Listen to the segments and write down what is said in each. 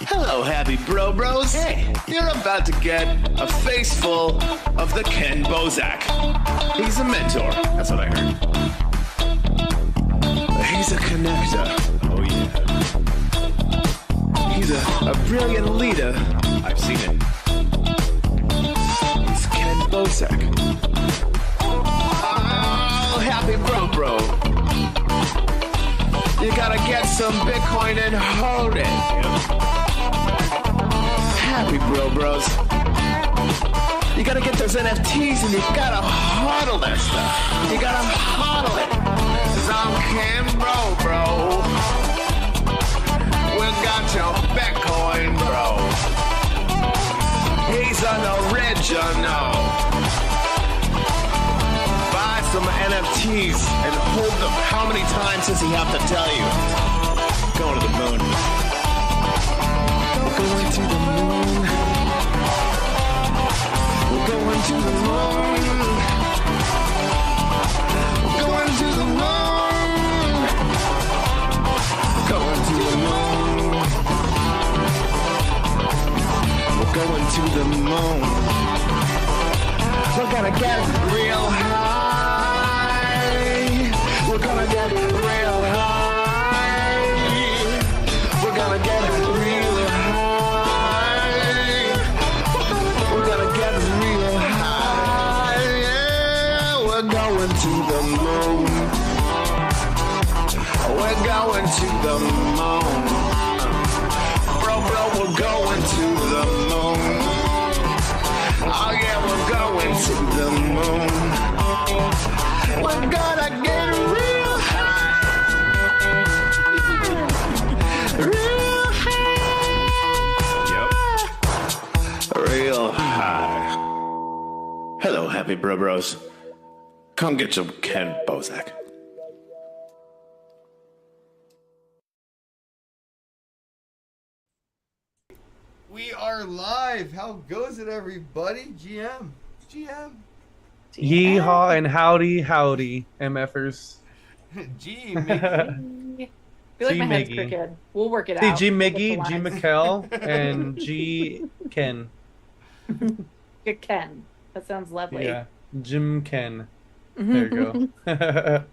Hello, happy bros. Hey, you're about to get a face full of the Kenn Bosak. He's a mentor. That's what I heard. He's a connector. Oh, yeah. He's a brilliant leader. I've seen it. It's Kenn Bosak. Oh, happy bro. You gotta get some Bitcoin and hold it. Happy bros. You gotta get those NFTs and you gotta hodl that stuff. You gotta hodl it. 'Cause I'm Kenn bro. We got your Bitcoin, bro. He's an original. Buy some NFTs and hold them. How many times does he have to tell you? Going to the moon. We're going to the moon. We're going to the moon. We're going to the moon. Going to the moon. We're going to the moon. We're gonna get real high. We're gonna get real high. We're gonna get real high. We're gonna get real high. Yeah, we're going to the moon. We're going to the moon. Bro, we're going to the moon. Oh yeah, we're going to the moon. We're gonna get real high. Real high. Yep. Real high. Hello, happy bros. Come get some Kenn Bosak. We are live. How goes it, everybody? GM. Yeehaw and howdy, MFers. G, Miggy. I feel like G my head's Miggy. crooked. We'll work it See, out. G We'll get Miggy, the G lines. McKell, and G Kenn. Good Ken. That sounds lovely. Yeah, Jim Kenn. There you go.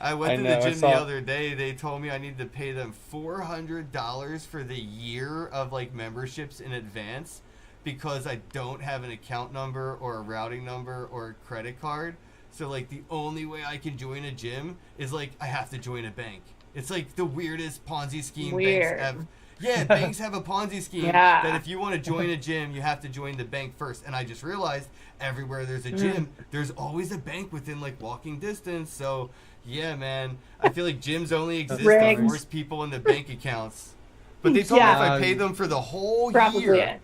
I went I to know, the I gym saw- the other day. They told me I need to pay them $400 for the year of like memberships in advance because I don't have an account number or a routing number or a credit card. So like the only way I can join a gym is like I have to join a bank. It's like the weirdest Ponzi scheme Weird. banks have. Yeah, banks have a Ponzi scheme Yeah. that if you want to join a gym, you have to join the bank first. And I just realized everywhere there's a gym, there's always a bank within like walking distance. So yeah, man, I feel like gyms only exist to Rigged. force people into bank accounts. But they told me if I pay them for the whole Probably year, it.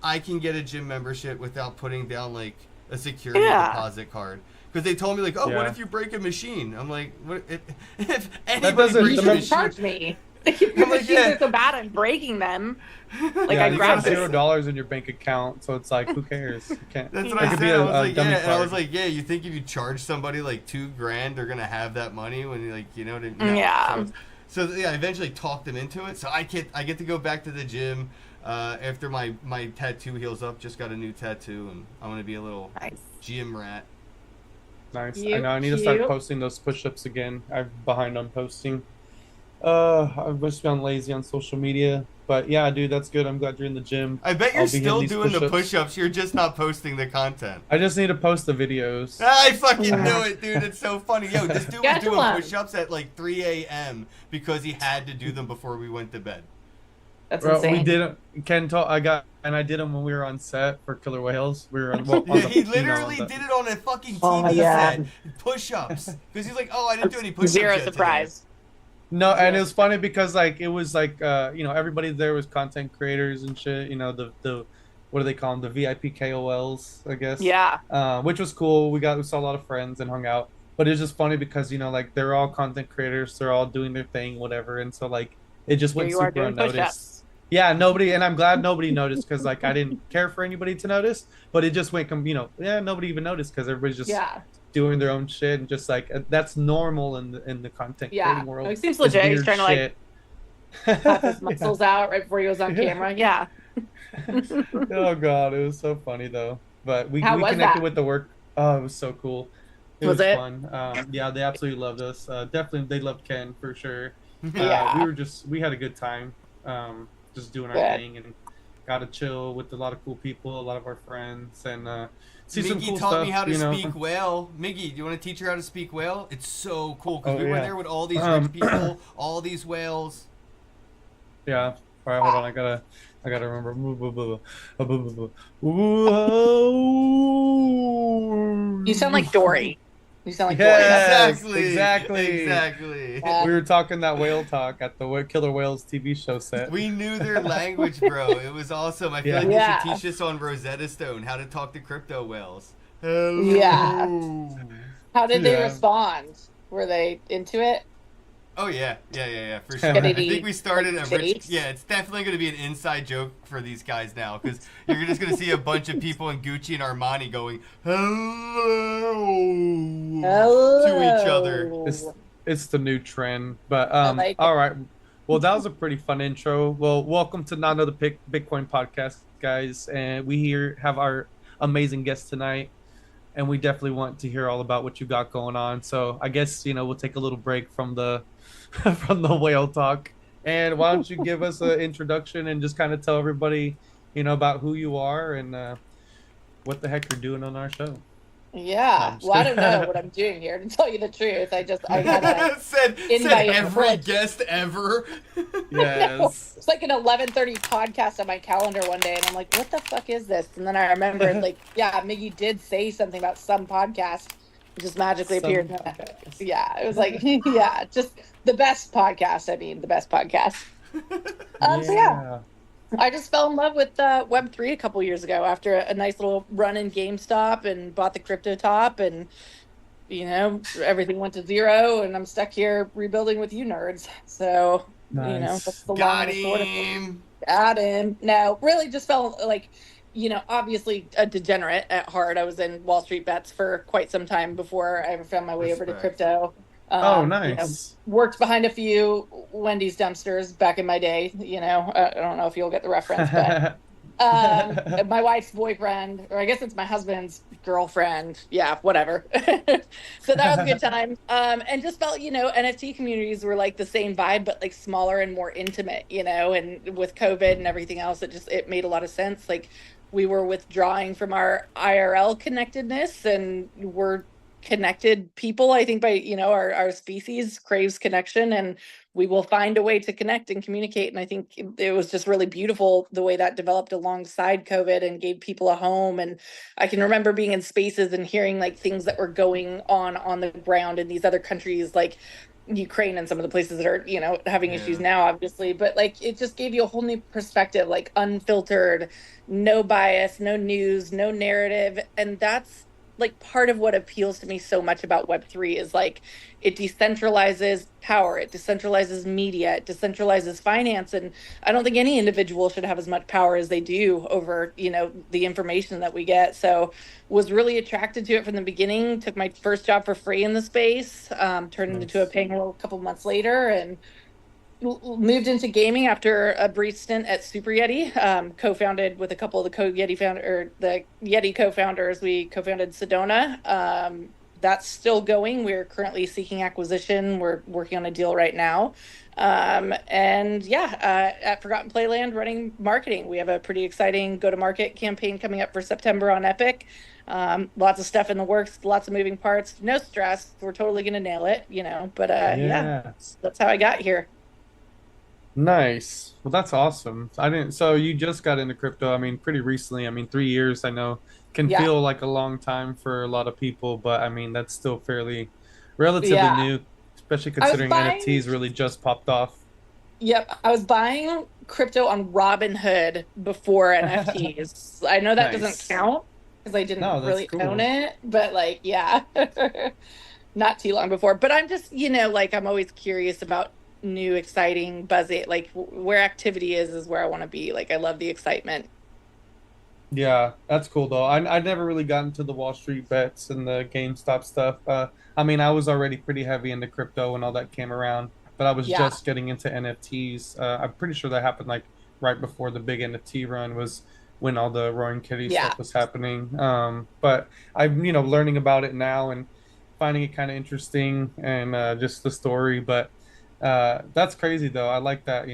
I can get a gym membership without putting down like a security deposit card. Because they told me like, oh, what Yeah. if you break a machine? I'm like, what if doesn't- anybody the breaks a You mach- should machine? charge me. If your I'm like, machines yeah. are so bad at breaking them. Like yeah, I you grabbed got this. $0 in your bank account, so it's like, who cares? You can't. That's It what I could said. be I a was like, dummy yeah, and I was card. like, yeah. You think if you charge somebody like $2,000, they're gonna have that money when you like, you know? Yeah. So yeah, I eventually talked them into it. So I get to go back to the gym after my tattoo heals up. Just got a new tattoo, and I'm gonna be a little Nice. gym rat. Nice. I Cute, know. I need to start cute. posting those push-ups again. I'm behind on posting. I've just been lazy on social media, but yeah, dude, that's good. I'm glad you're in the gym. I bet you're I'll be hitting still these doing the push-ups. push-ups. You're just not posting the content. I just need to post the videos. I fucking knew it, dude. It's so funny. Yo, this dude was Schedule doing 'em. push-ups at like 3 a.m. because he had to do them before we went to bed. That's Bro, insane. we did it. Ken told I did them when we were on set for Killer Whales. We were on, well, on the, He you know, literally on the- did it on a fucking TV Oh my set. God. Push-ups. Because he's like, oh, I didn't do any push-ups Zero yet surprise. No, and it was funny because like it was like you know, everybody there was content creators and shit. You know, the what do they call them? The VIP KOLs, I guess. Yeah. Which was cool. We saw a lot of friends and hung out. But it's just funny because you know, like they're all content creators. They're all doing their thing, whatever. And so like it just Here went you are super doing unnoticed. push-ups. Yeah, nobody, and I'm glad nobody noticed because like I didn't care for anybody to notice, but it just went, you know, yeah, nobody even noticed because everybody's just Yeah. doing their own shit and just like that's normal in the content Yeah. creating world. It seems This legit. He's weird trying to like shit. pop his muscles out right before he goes on camera. Yeah. Oh god, it was so funny though. But How we was connected that? with the work. Oh, it was so cool. It Was was it? fun. Yeah, they absolutely loved us. Definitely, they loved Ken for sure. Yeah. We had a good time, just doing our Good. thing, and got to chill with a lot of cool people, a lot of our friends, and see some Miggy cool taught stuff. me how to you know? speak whale. Miggy, do you want to teach her how to speak whale? It's so cool because Oh, we were yeah. there with all these Um, rich people, all these whales. Yeah. All right, hold on. I gotta remember. You sound like Dory. You sound like Dory. Yes, Exactly. exactly. Exactly. Yeah. We were talking that whale talk at the Killer Whales TV show set. We knew their language, bro. It was awesome. I feel like Yeah. they should teach us on Rosetta Stone how to talk to crypto whales. Hello. Yeah. How did they Yeah. respond? Were they into it? Oh yeah, for sure. Did I he, think we started like, a rich. chase? Yeah, it's definitely going to be an inside joke for these guys now because you're just going to see a bunch of people in Gucci and Armani going hello to each other. It's the new trend. But like it. all right. Well, that was a pretty fun intro. Well, welcome to Not Another Bitcoin podcast, guys. And we here have our amazing guest tonight. And we definitely want to hear all about what you got going on. So I guess, we'll take a little break from the from the whale talk. And why don't you give us an introduction and just kind of tell everybody, about who you are and what the heck you're doing on our show. Yeah. Well, I don't know what I'm doing here, to tell you the truth. I got a said invite every for- guest ever. Yes. It's like an 11:30 podcast on my calendar one day, and I'm like, what the fuck is this? And then I remembered, Miggy did say something about some podcast. It just magically appeared. Yeah, it was like, yeah, just the best podcast. I mean, the best podcast. So yeah, I just fell in love with Web3 a couple years ago after a nice little run in GameStop and bought the crypto top, and everything went to zero, and I'm stuck here rebuilding with you nerds. So Nice. that's the Got long and short of it. him. Got him. No, really just felt like, obviously a degenerate at heart. I was in Wall Street bets for quite some time before I ever found my way over to Respect. crypto. Oh, nice. Worked behind a few Wendy's dumpsters back in my day. I don't know if you'll get the reference, but my wife's boyfriend, or I guess it's my husband's girlfriend. Yeah, whatever. So that was a good time. And just felt, NFT communities were like the same vibe, but like smaller and more intimate, and with COVID and everything else, it made a lot of sense. Like we were withdrawing from our IRL connectedness, and we're connected people. I think by, our species craves connection, and we will find a way to connect and communicate. And I think it was just really beautiful the way that developed alongside COVID and gave people a home. And I can remember being in spaces and hearing like things that were going on the ground in these other countries, like Ukraine and some of the places that are, having issues now, obviously. But like, it just gave you a whole new perspective, like unfiltered, no bias, no news, no narrative. And that's like part of what appeals to me so much about Web3 is like it decentralizes power, it decentralizes media, it decentralizes finance, and I don't think any individual should have as much power as they do over the information that we get. So was really attracted to it from the beginning. Took my first job for free in the space, turned it into a paying role a couple months later, and moved into gaming after a brief stint at Super Yeti, co-founded with a couple of the Yeti co-founders. We co-founded Sedona. That's still going. We're currently seeking acquisition. We're working on a deal right now. At Forgotten Playland, running marketing. We have a pretty exciting go-to-market campaign coming up for September on Epic. Lots of stuff in the works, lots of moving parts. No stress. We're totally going to nail it, But that's how I got here. Nice. Well, that's awesome. So you just got into crypto, pretty recently. 3 years, I know, can feel like a long time for a lot of people, but that's still fairly relatively new, especially considering NFTs really just popped off. Yep. I was buying crypto on Robinhood before NFTs. I know that doesn't count because I didn't really own it, but not too long before. But I'm just, I'm always curious about new, exciting, buzzy, like where activity is where I want to be. Like I love the excitement. Yeah, that's cool though. I never really got into the Wall Street bets and the GameStop stuff. I was already pretty heavy into crypto when all that came around, but I was Yeah. just getting into NFTs. I'm pretty sure that happened like right before the big NFT run was when all the Roaring Kitty Yeah. stuff was happening. But I'm, learning about it now and finding it kind of interesting and just the story. But that's crazy though. I like that,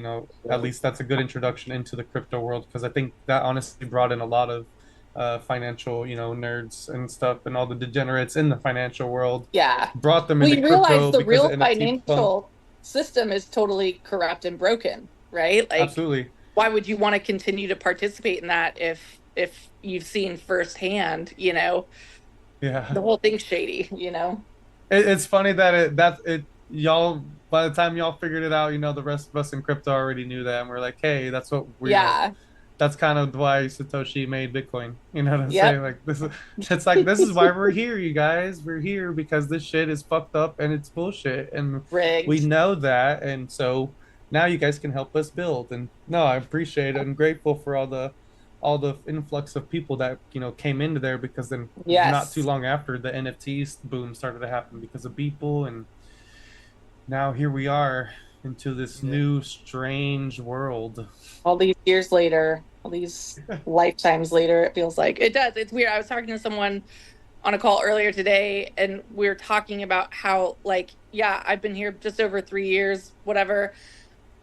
at least that's a good introduction into the crypto world because I think that honestly brought in a lot of financial, nerds and stuff and all the degenerates in the financial world, Yeah. brought them We into realize crypto the because of real NFT pump. financial system is totally corrupt and broken, right? Like, Absolutely. why would you want to continue to participate in that if you've seen firsthand, Yeah. the whole thing's shady, It's funny that y'all, by the time y'all figured it out, the rest of us in crypto already knew that. And we're like, hey, that's what we, Yeah. that's kind of why Satoshi made Bitcoin. You know what I'm Yep. saying? Like this is why we're here, you guys. We're here because this shit is fucked up and it's bullshit. And Rigged. we know that. And so now you guys can help us build. And no, I appreciate it. I'm grateful for all the influx of people that, came into there because then Yes. not too long after the NFTs boom started to happen because of people. And now here we are into this new strange world. All these years later, all these lifetimes later, it feels like it does. It's weird. I was talking to someone on a call earlier today, and we were talking about how, like, yeah, I've been here just over 3 years, whatever.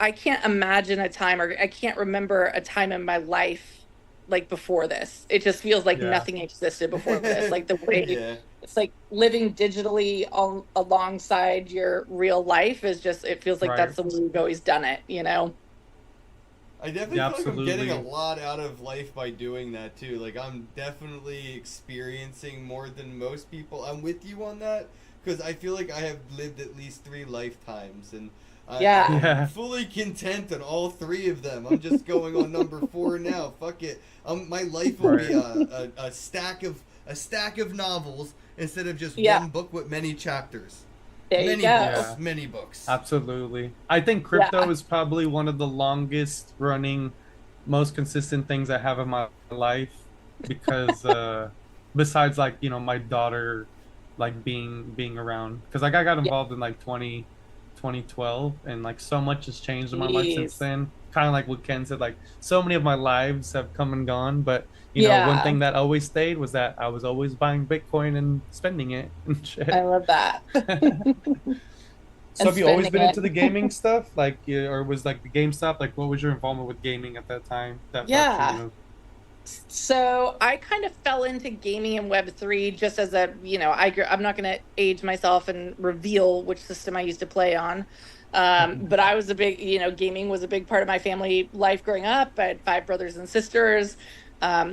I can't imagine a time, or I can't remember a time in my life like before this. It just feels like nothing existed before this. Like the way it's like living digitally alongside your real life is just, it feels like that's the way we've always done it, I definitely feel like I'm getting a lot out of life by doing that too. Like I'm definitely experiencing more than most people. I'm with you on that because I feel like I have lived at least 3 lifetimes and I'm fully content on all 3 of them. I'm just going on number 4 now. Fuck it. My life will be a stack of novels instead of just one book with many chapters. Many books. Absolutely. I think crypto is probably one of the longest running, most consistent things I have in my life because besides like, my daughter like being around because like I got involved in like 2012 and like so much has changed in my life since then. Kind of like what Ken said, like so many of my lives have come and gone, but one thing that always stayed was that I was always buying Bitcoin and spending it and shit. I love that. So have you always been into the gaming stuff, like, or was like the GameStop, like what was your involvement with gaming at that time? So I kind of fell into gaming in Web3 just as a, I'm not going to age myself and reveal which system I used to play on. But I was a big, gaming was a big part of my family life growing up. I had 5 brothers and sisters.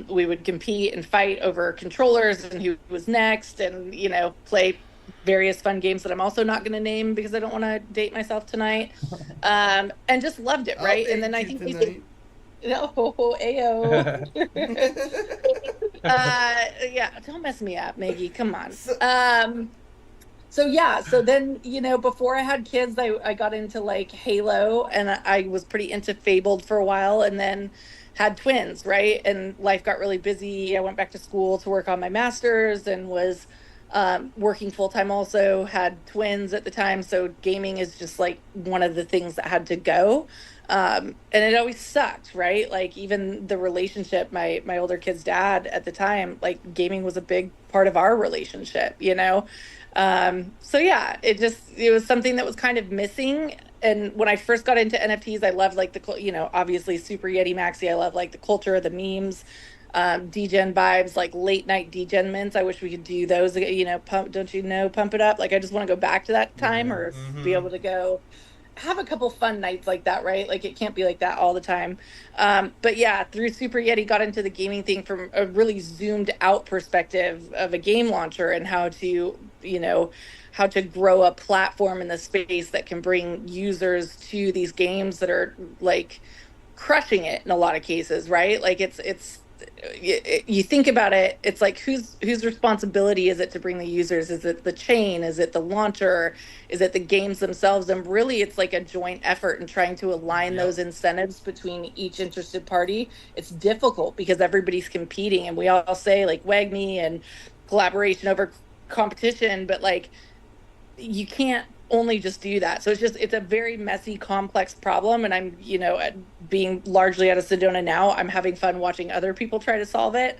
We would compete and fight over controllers and who was next and, play various fun games that I'm also not going to name because I don't want to date myself tonight. And just loved it. Right. And then I think we did. No, ayo. Don't mess me up, Miggy. Come on. So then, before I had kids, I got into like Halo and I was pretty into Fabled for a while and then had twins, right? And life got really busy. I went back to school to work on my master's and was working full-time also, had twins at the time. So gaming is just like one of the things that had to go. And it always sucked, right? Like even the relationship, my older kid's dad at the time, like gaming was a big part of our relationship, So yeah, it was something that was kind of missing. And when I first got into NFTs, I loved like obviously Super Yeti Maxi. I love like the culture, the memes, degen vibes, like late night degen mints. I wish we could do those, pump it up. Like I just want to go back to that time or be able to go have a couple fun nights like that, right? Like it can't be like that all the time. But yeah, through Super Yeti got into the gaming thing from a really zoomed out perspective of a game launcher and how to grow a platform in the space that can bring users to these games that are like crushing it in a lot of cases, right? Like you think about it, it's like whose responsibility is it to bring the users? Is it the chain? Is it the launcher? Is it the games themselves? And really it's like a joint effort in trying to align those incentives between each interested party. It's difficult because everybody's competing and we all say like WAGMI and collaboration over competition, but like you can't only just do that. So it's a very messy, complex problem. And I'm, being largely out of Sedona now, I'm having fun watching other people try to solve it.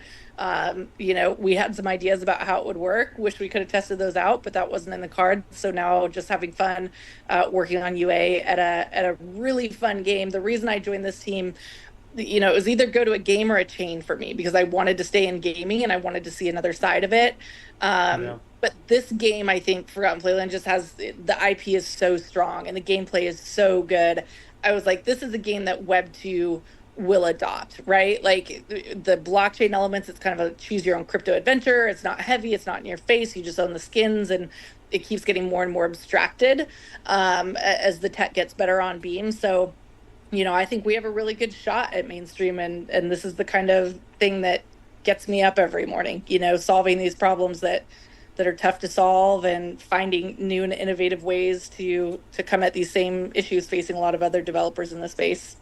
We had some ideas about how it would work. Wish we could have tested those out, but that wasn't in the card. So now just having fun working on UA at a really fun game. The reason I joined this team, it was either go to a game or a chain for me, because I wanted to stay in gaming and I wanted to see another side of it. But this game, I think Forgotten Playland just has, the IP is so strong and the gameplay is so good. I was like, this is a game that Web 2 will adopt, right? Like the blockchain elements, it's kind of a choose your own crypto adventure. It's not heavy, it's not in your face. You just own the skins, and it keeps getting more and more abstracted as the tech gets better on Beam. So, I think we have a really good shot at mainstream, and this is the kind of thing that gets me up every morning, solving these problems that are tough to solve and finding new and innovative ways to come at these same issues facing a lot of other developers in the space.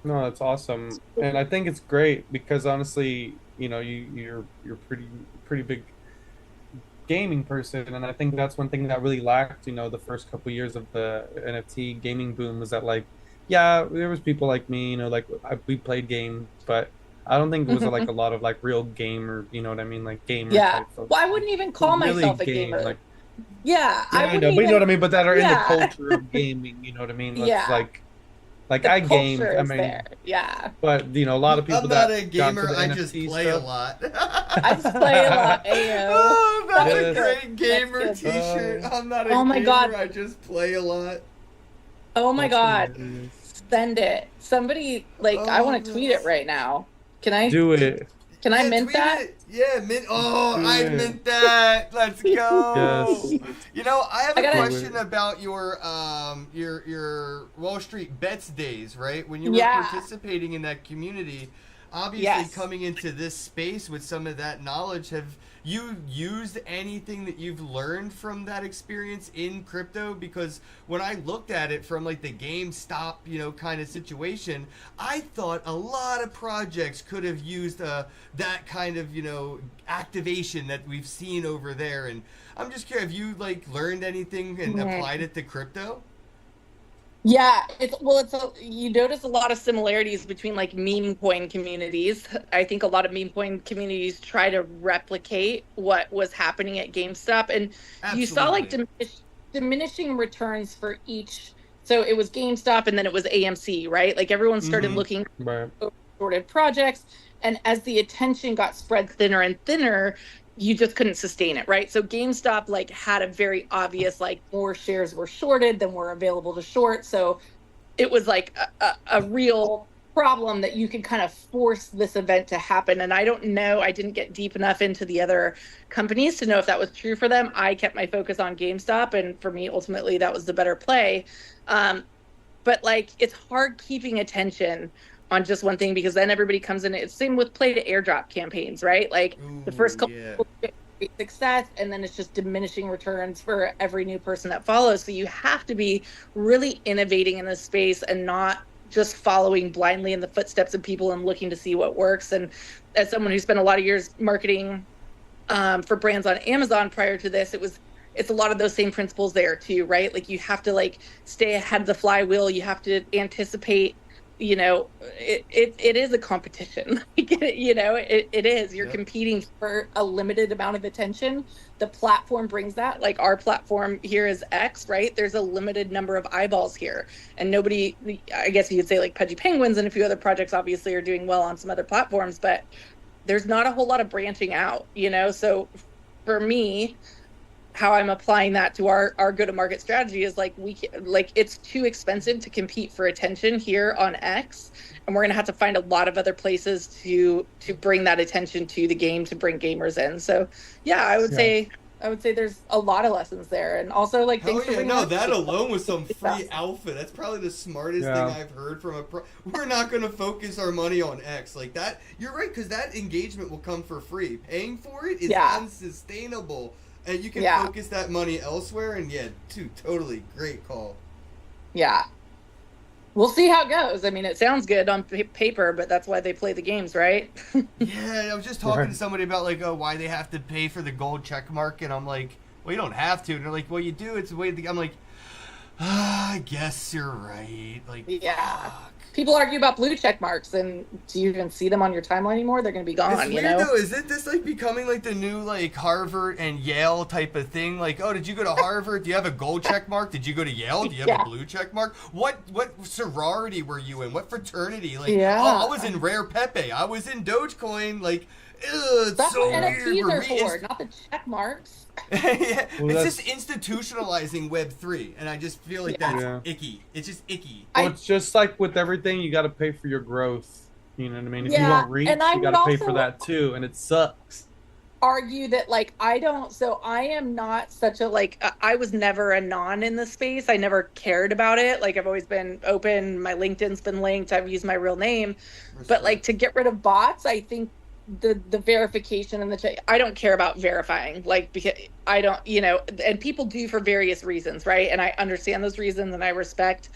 No, that's awesome, and I think it's great because honestly, you're pretty big gaming person, and I think that's one thing that really lacked, the first couple years of the NFT gaming boom, was that there was people like me, we played games, but I don't think it was like a lot of like real gamer, you know what I mean, like gamer. Yeah. Type of, well, I wouldn't even call myself a gamer. Like, I know, but you know what I mean. But that are in the culture of gaming, you know what I mean. Like the I gamed. I mean, there. Yeah. But a lot of people. I'm not a gamer. I just play a lot. I just play a lot. Ayo. Oh, that's a great gamer T-shirt. I'm not a gamer. My God. I just play a lot. Oh my God. Send it. Somebody I want to tweet it right now. Can I do it? Can I mint that? It. Yeah, mint. Oh, I mint that. Let's go. Yes. I have a question about your Wall Street Bets days, right? When you were participating in that community, obviously coming into this space with some of that knowledge, have you used anything that you've learned from that experience in crypto? Because when I looked at it from like the GameStop, kind of situation, I thought a lot of projects could have used that kind of, activation that we've seen over there. And I'm just curious, have you learned anything and applied it to crypto? Yeah, you notice a lot of similarities between meme coin communities. I think a lot of meme coin communities try to replicate what was happening at GameStop, and you saw diminishing returns for each. So it was GameStop, and then it was AMC, right? Everyone started looking at sorted projects, and as the attention got spread thinner and thinner, you just couldn't sustain it, right? So GameStop had a very obvious more shares were shorted than were available to short. So it was a real problem that you could kind of force this event to happen. And I don't know, I didn't get deep enough into the other companies to know if that was true for them. I kept my focus on GameStop, and for me, ultimately, that was the better play. But it's hard keeping attention on just one thing, because then everybody comes in. It's same with play to airdrop campaigns, right? The first couple get great success, and then it's just diminishing returns for every new person that follows. So you have to be really innovating in this space and not just following blindly in the footsteps of people and looking to see what works. And as someone who spent a lot of years marketing for brands on Amazon prior to this, it's a lot of those same principles there too, right? You have to stay ahead of the flywheel. You have to anticipate. It is a competition. It is. You're competing for a limited amount of attention. The platform brings that. Our platform here is X, right? There's a limited number of eyeballs here, and nobody. I guess you could say Pudgy Penguins and a few other projects obviously are doing well on some other platforms, but there's not a whole lot of branching out. So for me, how I'm applying that to our go-to-market strategy is it's too expensive to compete for attention here on X, and we're gonna have to find a lot of other places to bring that attention to the game, to bring gamers in. So I would say there's a lot of lessons there, and also that alone was some free alpha. That's probably the smartest thing I've heard from we're not gonna focus our money on X like that. You're right, because that engagement will come for free. Paying for it is unsustainable. And you can focus that money elsewhere, and totally great call. Yeah. We'll see how it goes. I mean, it sounds good on paper, but that's why they play the games, right? Yeah, I was just talking to somebody about why they have to pay for the gold check mark, and I'm like, well, you don't have to. And they're like, well, you do. It's the way. I'm like, I guess you're right. Like, Yeah. fuck. People argue about blue check marks, and do you even see them on your timeline anymore? They're going to be gone. It's weird though. Isn't this like becoming like the new like Harvard and Yale type of thing? Like, oh, did you go to Harvard? Do you have a gold check mark? Did you go to Yale? Do you have a blue check mark? What sorority were you in? What fraternity? Like, oh, I was in Rare Pepe. I was in Dogecoin. Like, it's That's so what weird. NFTs are for, not the check marks. Yeah, Well, it's just institutionalizing Web3, and I just feel like that's icky. It's just icky. Well, it's just like with everything, you got to pay for your growth. You know what I mean? If you Yeah, want reach, and I you got to pay would for also that too, and it sucks. Argue that like I am not such a like I was never a non in the space. I never cared about it. Like I've always been open. My LinkedIn's been linked. I've used my real name, but like to get rid of bots, I think the verification and I don't care about verifying, like, because I don't, and people do for various reasons, right? And I understand those reasons and I respect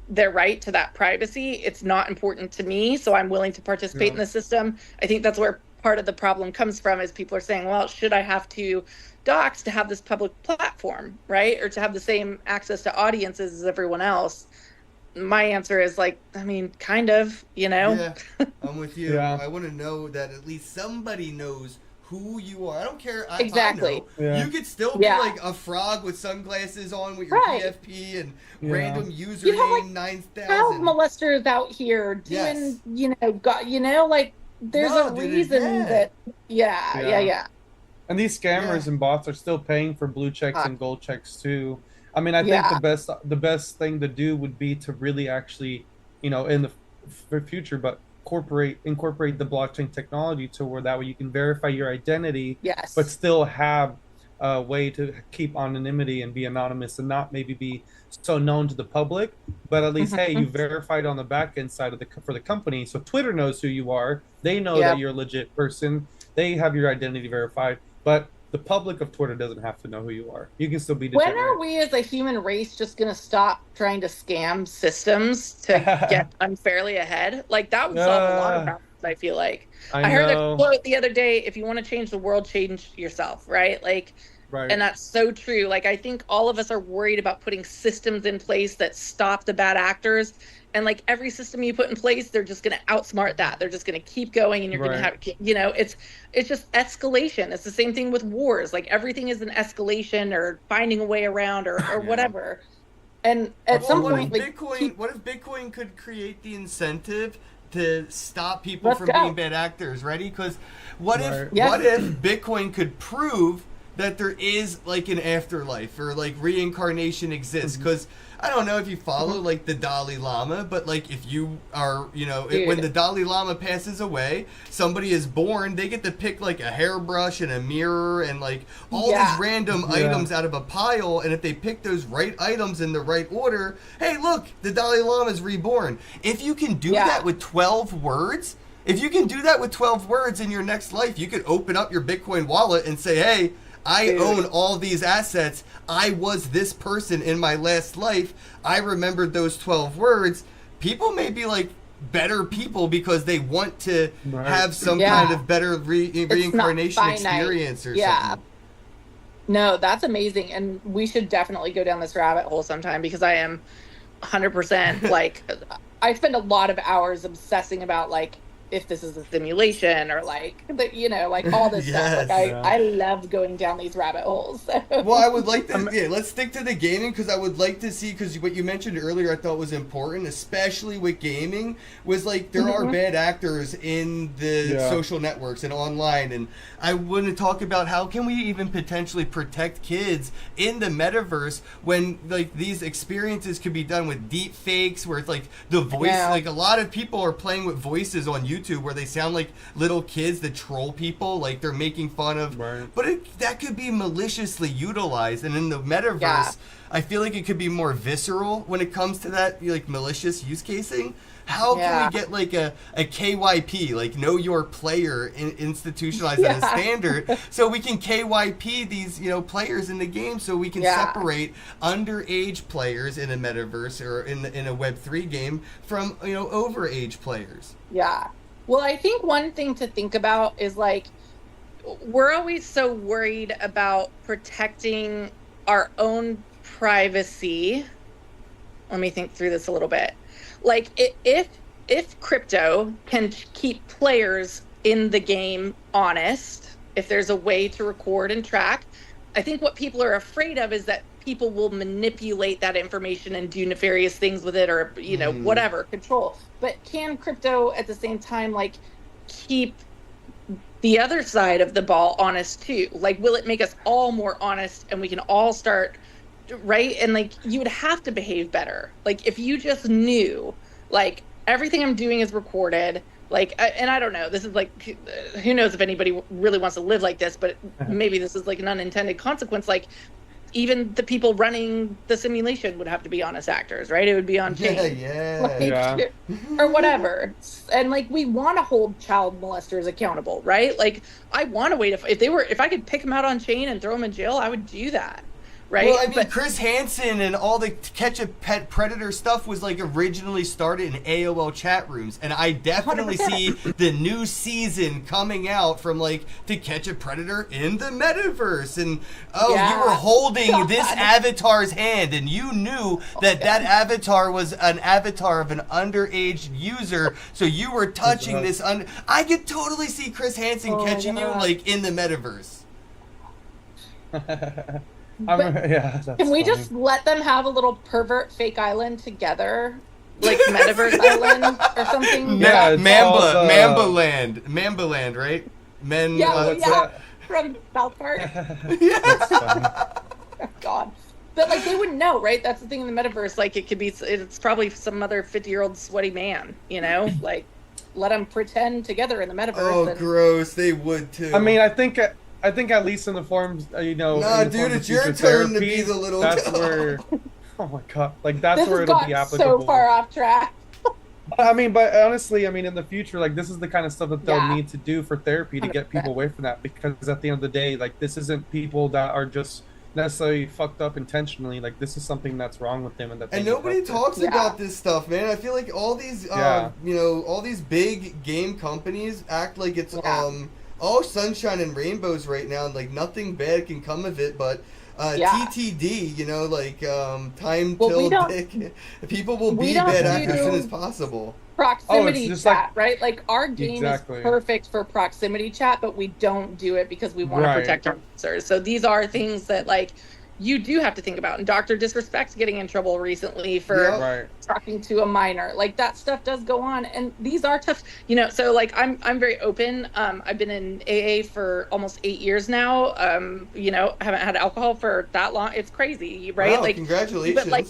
their right to that privacy. It's not important to me, so I'm willing to participate in the system. I think that's where part of the problem comes from, is people are saying, well, should I have to dox to have this public platform, right? Or to have the same access to audiences as everyone else? My answer is like, I mean, kind of, Yeah, I'm with you. Yeah. I want to know that at least somebody knows who you are. I don't care. Exactly. I know. Yeah. You could still be like a frog with sunglasses on with your PFP and random username 9,000. Child molesters out here doing, like there's a reason that. Yeah. And these scammers and bots are still paying for blue checks and gold checks too. I mean, I think the best thing to do would be to really actually, in the future, but incorporate the blockchain technology to where that way you can verify your identity, but still have a way to keep anonymity and be anonymous and not maybe be so known to the public, but at least hey, you verified on the back end side of for the company, so Twitter knows who you are. They know that you're a legit person. They have your identity verified, but the public of Twitter doesn't have to know who you are. You can still be degenerate. When are we as a human race just going to stop trying to scam systems to get unfairly ahead? Like, that would solve a lot of problems, I feel like. I heard a quote the other day, if you want to change the world, change yourself, right? Like, and that's so true. Like, I think all of us are worried about putting systems in place that stop the bad actors. And like every system you put in place, they're just going to outsmart that. They're just going to keep going, and you're going to have, it's just escalation. It's the same thing with wars. Like everything is an escalation or finding a way around or whatever. And at some point, what if Bitcoin could create the incentive to stop people from being bad actors? Ready? Because what if Bitcoin could prove that there is like an afterlife or like reincarnation exists? Because I don't know if you follow like the Dalai Lama, but like if you are, when the Dalai Lama passes away, somebody is born, they get to pick like a hairbrush and a mirror and like all these random items out of a pile. And if they pick those right items in the right order, hey, look, the Dalai Lama is reborn. If you can do that with 12 words, in your next life, you could open up your Bitcoin wallet and say, hey, I own all these assets. I was this person in my last life. I remembered those 12 words. People may be like better people because they want to have some kind of better reincarnation experience or something. No, that's amazing. And we should definitely go down this rabbit hole sometime, because I am 100% like, I spend a lot of hours obsessing about like, if this is a simulation or like, like all this stuff. Like I love going down these rabbit holes. Well, I would like to, let's stick to the gaming, because I would like to see, because what you mentioned earlier I thought was important, especially with gaming, was like there are bad actors in the social networks and online. And I want to talk about how can we even potentially protect kids in the metaverse when like these experiences could be done with deep fakes, where it's like the voice, like a lot of people are playing with voices on YouTube where they sound like little kids that troll people, like they're making fun of, but that could be maliciously utilized. And in the metaverse, I feel like it could be more visceral when it comes to that, like malicious use casing. How can we get like a KYP, like know your player, institutionalized as a standard, so we can KYP these players in the game, so we can separate underage players in a metaverse or in a Web3 game from overage players. Yeah. Well, I think one thing to think about is like, we're always so worried about protecting our own privacy. Let me think through this a little bit. Like if crypto can keep players in the game honest, if there's a way to record and track, I think what people are afraid of is that people will manipulate that information and do nefarious things with it, or whatever, control. But can crypto at the same time like keep the other side of the ball honest too? Like, will it make us all more honest and we can all start, right? And like, you would have to behave better. Like, if you just knew, like, everything I'm doing is recorded, like, and I don't know, this is like, who knows if anybody really wants to live like this, but maybe this is like an unintended consequence. Like, even the people running the simulation would have to be honest actors, right? It would be on chain. Yeah. Or whatever. And like, we want to hold child molesters accountable, right? Like, I want a way to, if I could pick them out on chain and throw them in jail, I would do that. Right? Well, I mean, Chris Hansen and all the Catch a Pet Predator stuff was like originally started in AOL chat rooms, and I definitely 100%. see the new season coming out from like To Catch a Predator in the metaverse, and you were holding this avatar's hand, and you knew that avatar was an avatar of an underage user, so you were touching this. I could totally see Chris Hansen catching you like in the metaverse. Can we just let them have a little pervert fake island together, like Metaverse Island or something? Yeah, Mamba Land, right? From South Park. Yeah. Oh, God, but like, they wouldn't know, right? That's the thing in the metaverse. Like, it's probably some other 50-year-old sweaty man, like, let them pretend together in the metaverse. Oh, gross! They would too. I mean, I think at least in the forms, Nah, dude, it's your turn to be the little. That's where. Oh my god! Like, that's where it'll be applicable. So far off track. I mean, but honestly, I mean, in the future, like, this is the kind of stuff that they'll need to do for therapy to get people away from that. Because at the end of the day, like, this isn't people that are just necessarily fucked up intentionally. Like, this is something that's wrong with them, and nobody talks about this stuff, man. I feel like all these, all these big game companies act like it's all sunshine and rainbows right now, and like nothing bad can come of it. But TTD, time till dick. People will be bad actors as soon as possible. Proximity chat, right? Like, our game is perfect for proximity chat, but we don't do it because we want to protect our users. So these are things that, like, you do have to think about. And Dr. Disrespect's getting in trouble recently for talking to a minor. Like, that stuff does go on, and these are tough. So like, I'm very open. I've been in AA for almost 8 years now. Haven't had alcohol for that long. It's crazy, right? Wow, like, congratulations. But like,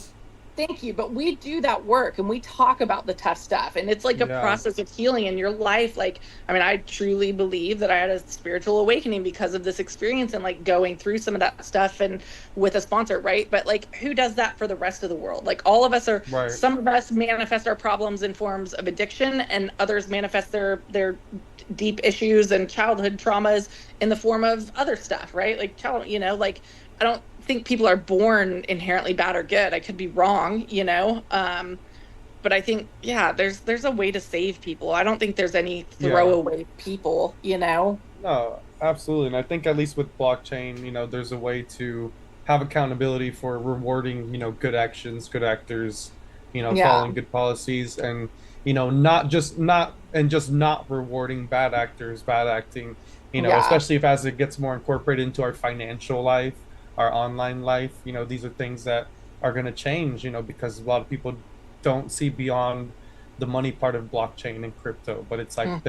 thank you. But we do that work, and we talk about the tough stuff, and it's like a process of healing in your life. Like, I mean, I truly believe that I had a spiritual awakening because of this experience and like going through some of that stuff and with a sponsor, right? But like, who does that for the rest of the world? Like, all of us are, some of us manifest our problems in forms of addiction, and others manifest their deep issues and childhood traumas in the form of other stuff, right? Like, like, I don't think people are born inherently bad or good. I could be wrong, but I think there's a way to save people. I don't think there's any throwaway people, No, absolutely. And I think at least with blockchain, there's a way to have accountability for rewarding, good actions, good actors, following good policies, and not rewarding bad actors, bad acting, especially as it gets more incorporated into our financial life, our online life. These are things that are going to change, because a lot of people don't see beyond the money part of blockchain and crypto. But it's like,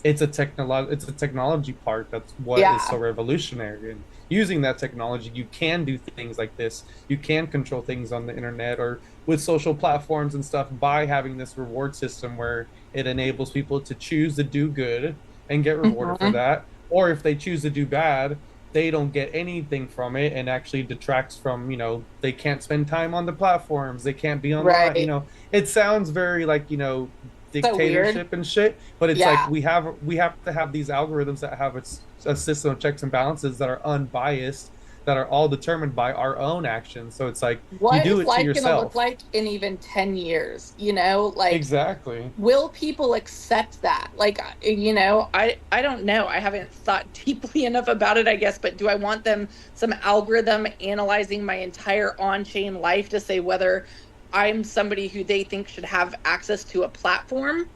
it's a technology part that's what is so revolutionary. And using that technology, you can do things like this. You can control things on the internet or with social platforms and stuff by having this reward system where it enables people to choose to do good and get rewarded for that. Or if they choose to do bad, they don't get anything from it, and actually detracts from, they can't spend time on the platforms, they can't be online. It sounds very like, dictatorship and shit, but it's like we have to have these algorithms that have a system of checks and balances that are unbiased, that are all determined by our own actions. So it's like you What do is it to life going to yourself. look like in even 10 years? You know, like, Exactly. will people accept that? Like, you know, I don't know. I haven't thought deeply enough about it, I guess, but do I want them, some algorithm analyzing my entire on-chain life to say whether I'm somebody who they think should have access to a platform?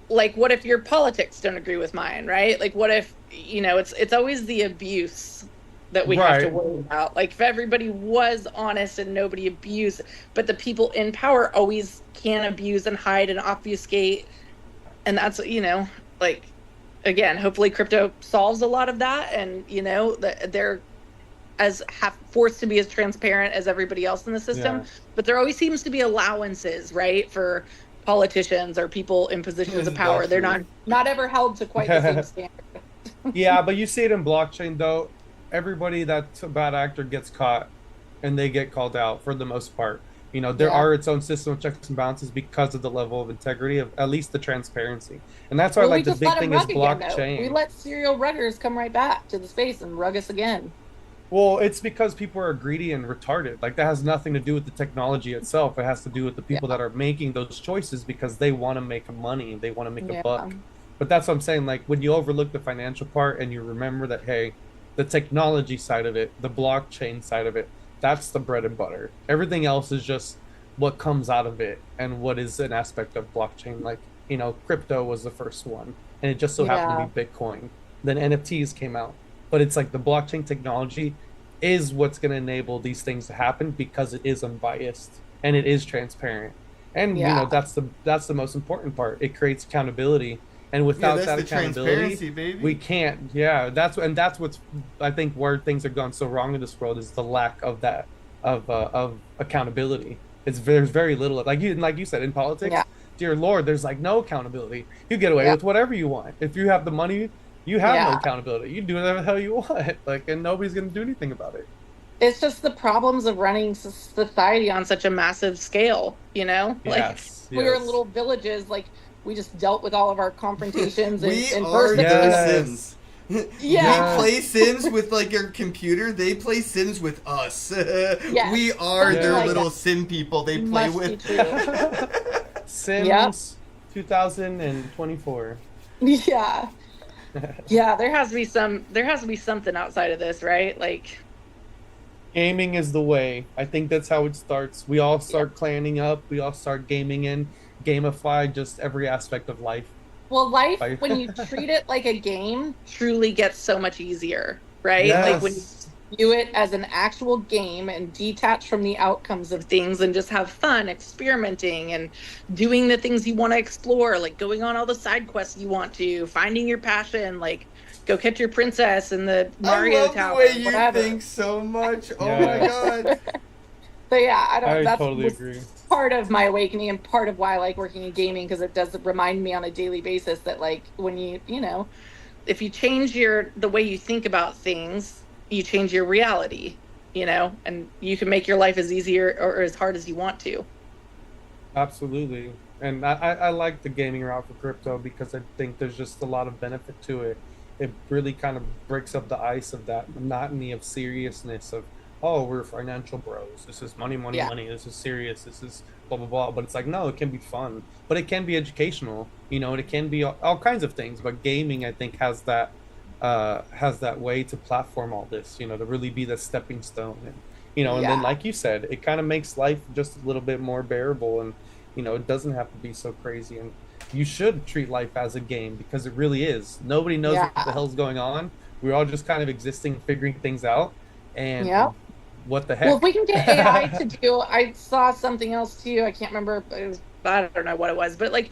Like, what if your politics don't agree with mine, right? Like, what if, you know, it's always the abuse that we have to Right. worry about. Like, if everybody was honest and nobody abused, but the people in power always can abuse and hide and obfuscate. And that's, you know, like, again, hopefully crypto solves a lot of that. And, you know, they're forced to be as transparent as everybody else in the system. Yeah. But there always seems to be allowances, right, for politicians or people in positions of power. They're not ever held to quite the same standard. Yeah, but you see it in blockchain though. Everybody that's a bad actor gets caught and they get called out for the most part. You know, there are its own system of checks and balances because of the level of integrity of at least the transparency. And that's why like the big thing is blockchain. We let serial ruggers come right back to the space and rug us again. Well, it's because people are greedy and retarded. Like that has nothing to do with the technology itself. It has to do with the people that are making those choices because they want to make money, they want to make a buck. But that's what I'm saying. Like when you overlook the financial part and you remember that, hey, the technology side of it, the blockchain side of it, that's the bread and butter. Everything else is just what comes out of it and what is an aspect of blockchain. Like, you know, crypto was the first one and it just so happened to be Bitcoin. Then NFTs came out. But it's like the blockchain technology is what's going to enable these things to happen because it is unbiased and it is transparent. And you know, that's the most important part. It creates accountability. And without that accountability, we can't. Yeah, that's what's I think where things have gone so wrong in this world is the lack of that of accountability. There's very little like you said in politics. Dear Lord, there's like no accountability. You get away with whatever you want if you have the money. You have no accountability. You do whatever the hell you want, like, and nobody's gonna do anything about it. It's just the problems of running society on such a massive scale. You know, like we were in little villages, like. We just dealt with all of our confrontations in person. Sims. We play Sims with like your computer. They play Sims with us. We are their little Sim people. They play with. Sims 2024. Yeah. Yeah, there has to be something outside of this, right? Like gaming is the way. I think that's how it starts. We all start clanning up. We all start gaming in. Gamify just every aspect of life. Well, life, when you treat it like a game, truly gets so much easier, right? Like when you view it as an actual game and detach from the outcomes of things and just have fun experimenting and doing the things you want to explore, like going on all the side quests you want to, finding your passion, like go catch your princess in the Mario Tower. I love the way you think so much. Oh my god. So yeah, I totally agree. Part of my awakening and part of why I like working in gaming, because it does remind me on a daily basis that like when you know, if you change the way you think about things, you change your reality, you know, and you can make your life as easier or as hard as you want to. Absolutely. And I like the gaming route for crypto because I think there's just a lot of benefit to it. It really kind of breaks up the ice of that monotony of seriousness of, oh, we're financial bros. This is money. This is serious. This is blah, blah, blah. But it's like, no, it can be fun. But it can be educational, you know, and it can be all kinds of things. But gaming, I think, has that way to platform all this, you know, to really be the stepping stone. And, you know, and then, like you said, it kind of makes life just a little bit more bearable. And, you know, it doesn't have to be so crazy. And you should treat life as a game because it really is. Nobody knows what the hell's going on. We're all just kind of existing, figuring things out. And what the heck? Well, if we can get AI to do, I saw something else too. I can't remember. I don't know what it was, but like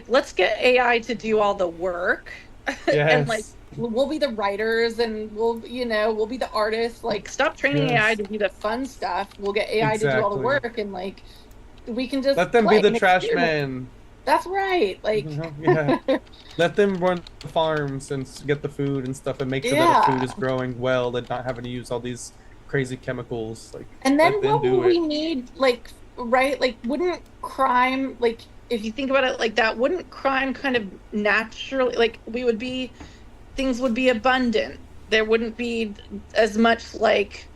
let's get AI to do all the work, and like we'll be the writers and we'll be the artists. Like stop training AI to do the fun stuff. We'll get AI to do all the work, and like we can just let them be the trash man. That's right. Like let them run the farms and get the food and stuff and make sure that the food is growing well and not having to use all these crazy chemicals. Like, and then what will we need? Like, right? Like, wouldn't crime, like, if you think about it like that, wouldn't crime kind of naturally, like, things would be abundant, there wouldn't be as much like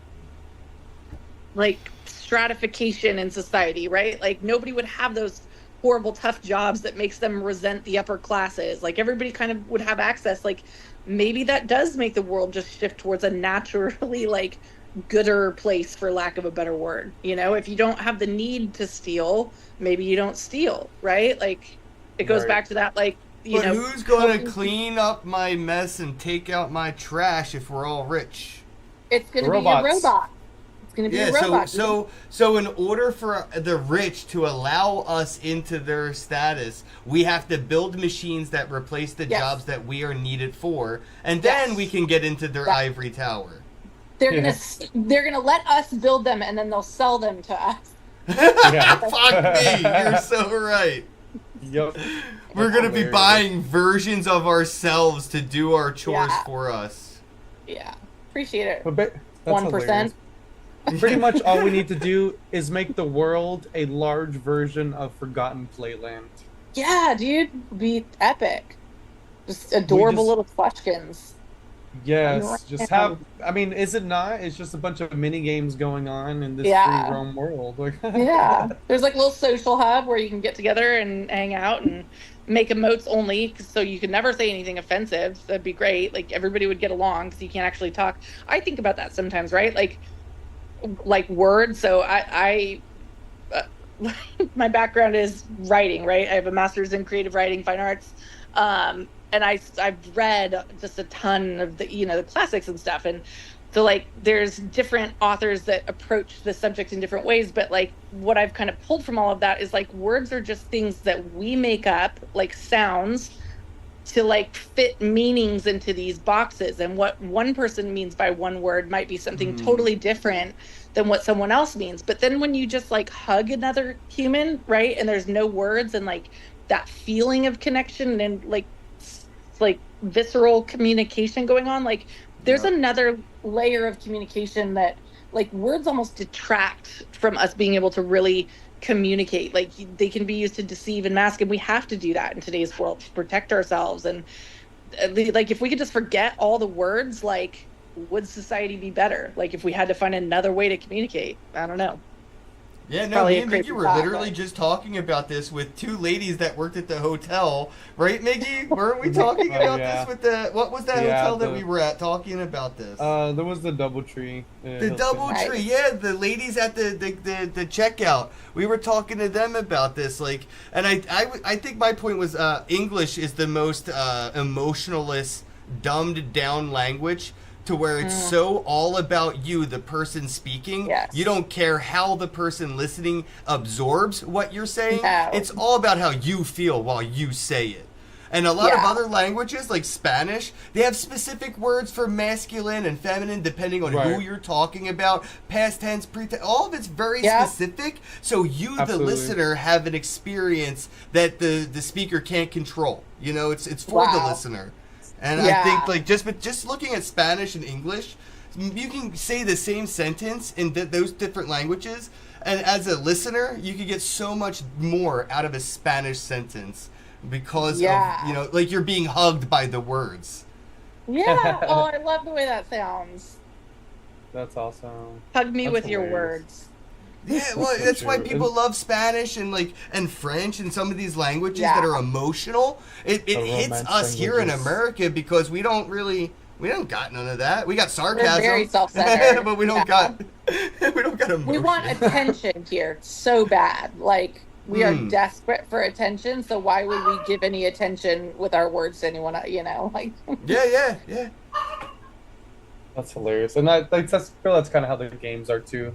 stratification in society, right? Like nobody would have those horrible tough jobs that makes them resent the upper classes. Like everybody kind of would have access. Like maybe that does make the world just shift towards a naturally like gooder place, for lack of a better word. You know, if you don't have the need to steal, maybe you don't steal, right? Like it goes back to that, like, you know, who's going to clean up my mess and take out my trash if we're all rich? It's going to be a robot. It's going to be a robot. So in order for the rich to allow us into their status, we have to build machines that replace the jobs that we are needed for, and then we can get into their ivory tower. They're gonna let us build them, and then they'll sell them to us. Fuck me, you're so right. Yep. We're gonna be buying versions of ourselves to do our chores for us. Yeah, appreciate it. 1%. Pretty much all we need to do is make the world a large version of Forgotten Playland. Yeah, dude, be epic. Just adorable little plushkins. Yes, just have. I mean, is it not? It's just a bunch of mini games going on in this free roam world. Like, there's like a little social hub where you can get together and hang out and make emotes only, so you can never say anything offensive. That'd be great. Like everybody would get along because you can't actually talk. I think about that sometimes, right? Like words. So I my background is writing, right? I have a master's in creative writing, fine arts. And I've read just a ton of the classics and stuff, and so like there's different authors that approach the subject in different ways, but like what I've kind of pulled from all of that is like words are just things that we make up, like sounds, to like fit meanings into these boxes, and what one person means by one word might be something totally different than what someone else means. But then when you just like hug another human, right, and there's no words, and like that feeling of connection and like visceral communication going on, like there's another layer of communication that like words almost detract from us being able to really communicate. Like they can be used to deceive and mask, and we have to do that in today's world to protect ourselves. And like if we could just forget all the words, like would society be better? Like if we had to find another way to communicate? I don't know. Yeah, no, me and Miggy were literally just talking about this with two ladies that worked at the hotel, right, Miggy? Weren't we talking about this with what was that hotel that we were at talking about this? There was the DoubleTree. The DoubleTree, the ladies at the checkout. We were talking to them about this, like, and I think my point was English is the most emotionless, dumbed down language. To where it's so all about you, the person speaking. Yes. You don't care how the person listening absorbs what you're saying. No. It's all about how you feel while you say it. And a lot of other languages, like Spanish, they have specific words for masculine and feminine depending on who you're talking about. Past tense, pretense, all of it's very specific. So you, the listener, have an experience that the speaker can't control. You know, it's for the listener. And I think, like, just looking at Spanish and English, you can say the same sentence in those different languages, and as a listener, you can get so much more out of a Spanish sentence because of, like you're being hugged by the words. Yeah. Oh, I love the way that sounds. That's awesome. Hug me with your words. Yeah, well, that's why people love Spanish and French and some of these languages that are emotional. It hits us here in America because we don't got none of that. We got sarcasm. We're very self-centered. But we don't got emotion. We want attention here so bad. Like we are desperate for attention, so why would we give any attention with our words to anyone, like Yeah. That's hilarious. And I feel that's kind of how the games are too.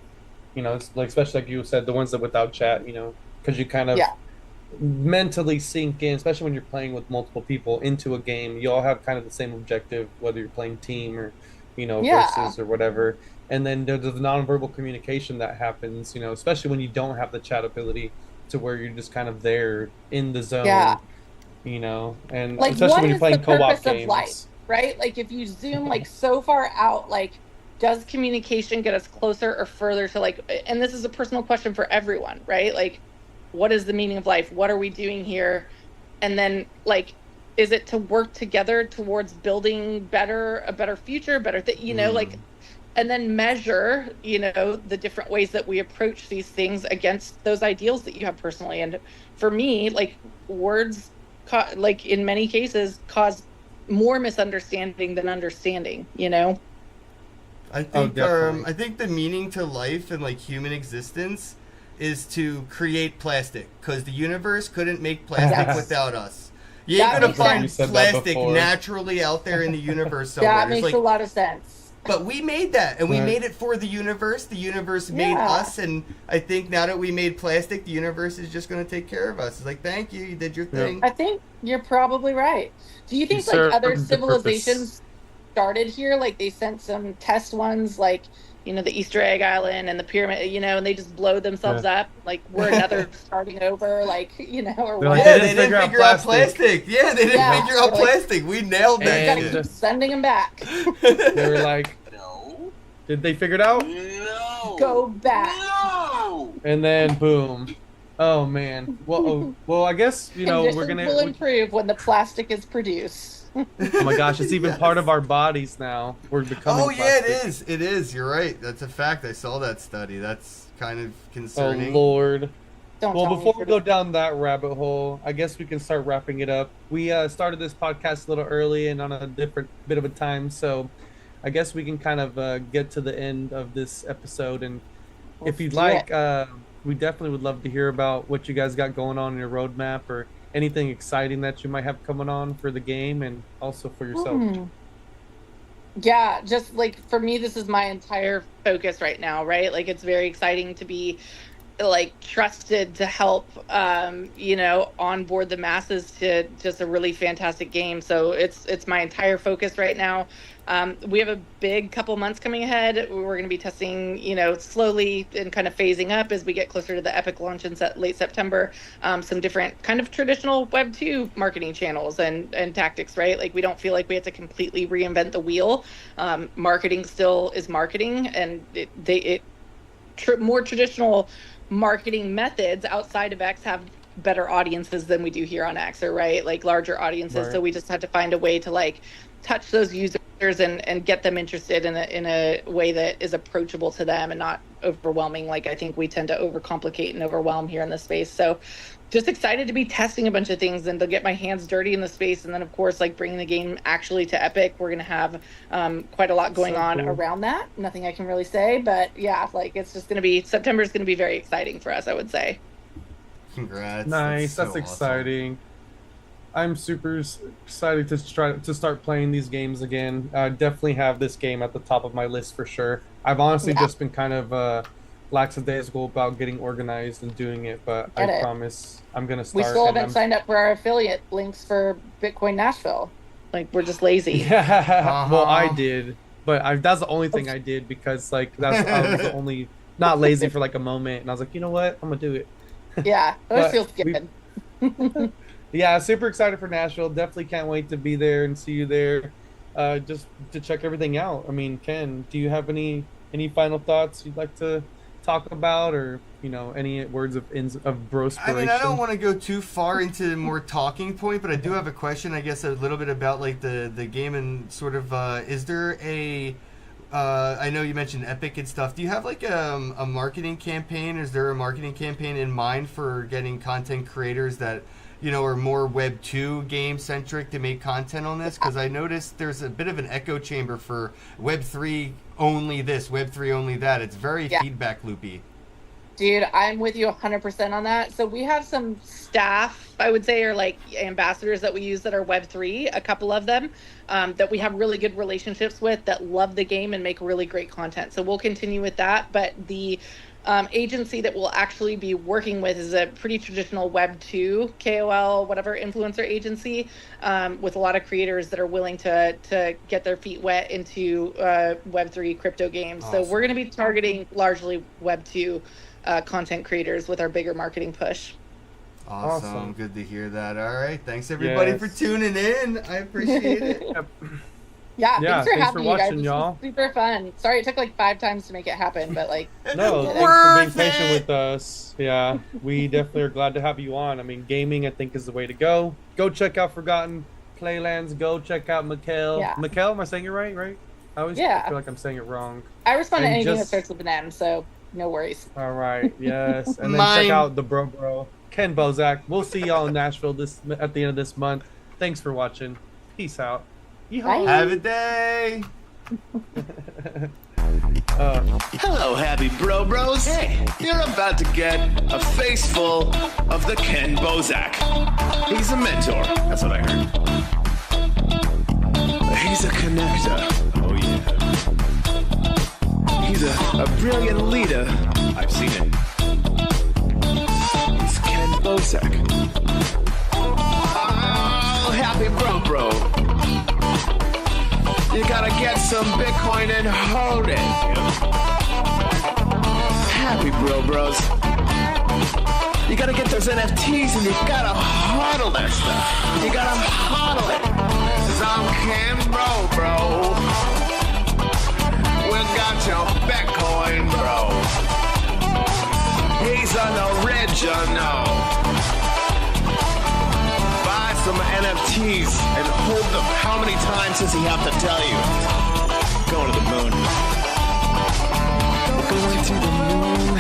You know, it's like, especially like you said, the ones that without chat, because you kind of mentally sink in, especially when you're playing with multiple people into a game. You all have kind of the same objective, whether you're playing team or, versus or whatever. And then there's the nonverbal communication that happens, especially when you don't have the chat ability to where you're just kind of there in the zone, and like, especially when you're playing co-op games. Life, right? Like if you zoom like so far out, like, does communication get us closer or further to like, and this is a personal question for everyone, right? Like, what is the meaning of life? What are we doing here? And then like, is it to work together towards building a better future, like, and then measure, the different ways that we approach these things against those ideals that you have personally. And for me, like, words, like, in many cases, cause more misunderstanding than understanding, I think the meaning to life and, like, human existence is to create plastic, because the universe couldn't make plastic without us. You ain't gonna find plastic naturally out there in the universe somewhere. That makes a lot of sense. But we made that, and we made it for the universe. The universe made us, and I think now that we made plastic, the universe is just going to take care of us. It's like, thank you, you did your thing. I think you're probably right. Do you think, like, other civilizations started here? Like, they sent some test ones, like, the Easter Egg Island and the pyramid, and they just blow themselves up. Like, we're another starting over, like, or what? Yeah, they didn't figure out plastic. Yeah, they didn't figure out plastic. We nailed that. We gotta keep sending them back. They were like, no. Did they figure it out? No. Go back. No. And then, boom. Oh, man. Well, I guess, we're going to... will improve when the plastic is produced. Oh my gosh, it's even part of our bodies now. We're becoming plastic. It is. You're right. That's a fact. I saw that study. That's kind of concerning. Oh, Lord. Well, before we go down that rabbit hole, I guess we can start wrapping it up. We started this podcast a little early and on a different bit of a time, so I guess we can kind of get to the end of this episode. And if you'd like, we definitely would love to hear about what you guys got going on in your roadmap, or anything exciting that you might have coming on for the game and also for yourself. Yeah, just like, for me, this is my entire focus right now, right? Like, it's very exciting to be, like, trusted to help, onboard the masses to just a really fantastic game. So it's my entire focus right now. We have a big couple months coming ahead. We're going to be testing, slowly and kind of phasing up as we get closer to the Epic launch in late September. Some different kind of traditional Web 2 marketing channels and tactics, right? Like, we don't feel like we have to completely reinvent the wheel. Marketing still is marketing, and more traditional marketing methods outside of X have better audiences than we do here on X, right? Like, larger audiences. Right. So we just had to find a way to, like, touch those users and get them interested in a way that is approachable to them and not overwhelming. Like, I think we tend to overcomplicate and overwhelm here in this space. So just excited to be testing a bunch of things and to get my hands dirty in the space. And then, of course, like, bringing the game actually to Epic. We're going to have quite a lot going on around that. Nothing I can really say, but yeah, like, it's just going to be, September's going to be very exciting for us, I would say. Congrats. Nice. That's exciting. I'm super excited to start playing these games again. I definitely have this game at the top of my list for sure. I've honestly just been kind of lackadaisical about getting organized and doing it, but I promise I'm going to start. We still haven't signed up for our affiliate links for Bitcoin Nashville. Like, we're just lazy. Yeah. Well, I did, but that's the only thing I did because, like, I was the only, not lazy for like a moment, and I was like, you know what, I'm going to do it. Yeah, it feels good. Yeah, super excited for Nashville. Definitely can't wait to be there and see you there. Just to check everything out. I mean, Ken, do you have any any final thoughts you'd like to talk about, or any words of brospiration? I mean, I don't want to go too far into more talking point, but I do have a question, I guess, a little bit about like the game and sort of is there a I know you mentioned Epic and stuff. Do you have like a marketing campaign? Is there a marketing campaign in mind for getting content creators that are more Web 2 game centric to make content on this? Because I noticed there's a bit of an echo chamber for Web 3 only this, Web 3 only that. It's very feedback loopy. Dude, I'm with you 100% on that. So we have some staff, I would say, or like ambassadors that we use that are Web 3, a couple of them, that we have really good relationships with that love the game and make really great content. So we'll continue with that. But the agency that we'll actually be working with is a pretty traditional Web 2, KOL, whatever, influencer agency, with a lot of creators that are willing to get their feet wet into Web 3 crypto games. Awesome. So we're going to be targeting largely Web 2 content creators with our bigger marketing push. Awesome. Good to hear that. All right. Thanks, everybody, for tuning in. I appreciate it. Yeah, thanks for having me, watching, guys. y'all. This was super fun. Sorry it took like 5 times to make it happen, but like... No, thanks for being patient with us. Yeah, we definitely are glad to have you on. I mean, gaming, I think, is the way to go. Go check out Forgotten. Playlands. Go check out Mikhail. Yeah. Mikhail, am I saying it right? Right? I always feel like I'm saying it wrong. I respond to And anything that just- starts with an M, so no worries. All right. Yes. And then Mine. check out the bro, Kenn Bosak. We'll see y'all in Nashville at the end of this month. Thanks for watching. Peace out. Yeehaw. Bye. Have a day. Hello, happy bros. Hey, you're about to get a face full of the Kenn Bosak. He's a mentor. That's what I heard. He's a connector. Oh yeah. He's a brilliant leader. I've seen it. He's Kenn Bosak. Oh, happy bro. You gotta get some Bitcoin and hold it. Happy bros. You gotta get those NFTs and you gotta hodl that stuff. You gotta hodl it. 'Cause I'm Kenn bro. We got your Bitcoin, bro. He's an original. Buy some NFTs and hold them. How many times does he have to tell you? Going to the moon. We're going to the moon.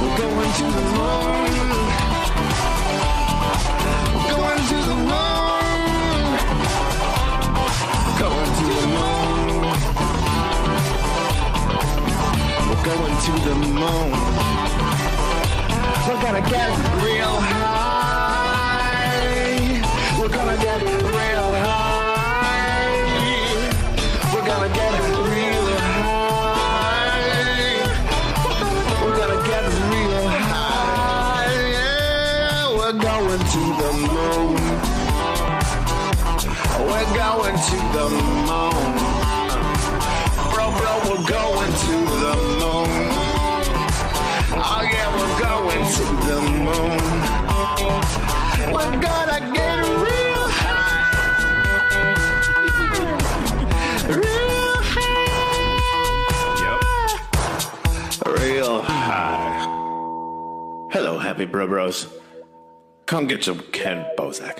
We're going to the moon. We're going to the moon. Going to the moon. We're going to the moon. We're gonna get real high. We're gonna get real high. We're gonna get real high. We're gonna get real high. Yeah, we're going to the moon. We're going to the moon. Bro, we're going to the moon. Oh yeah, we're going to the moon. We're gonna get real high. Real high. Yep. Real high. Hello, happy bros. Come get some Kenn Bosak.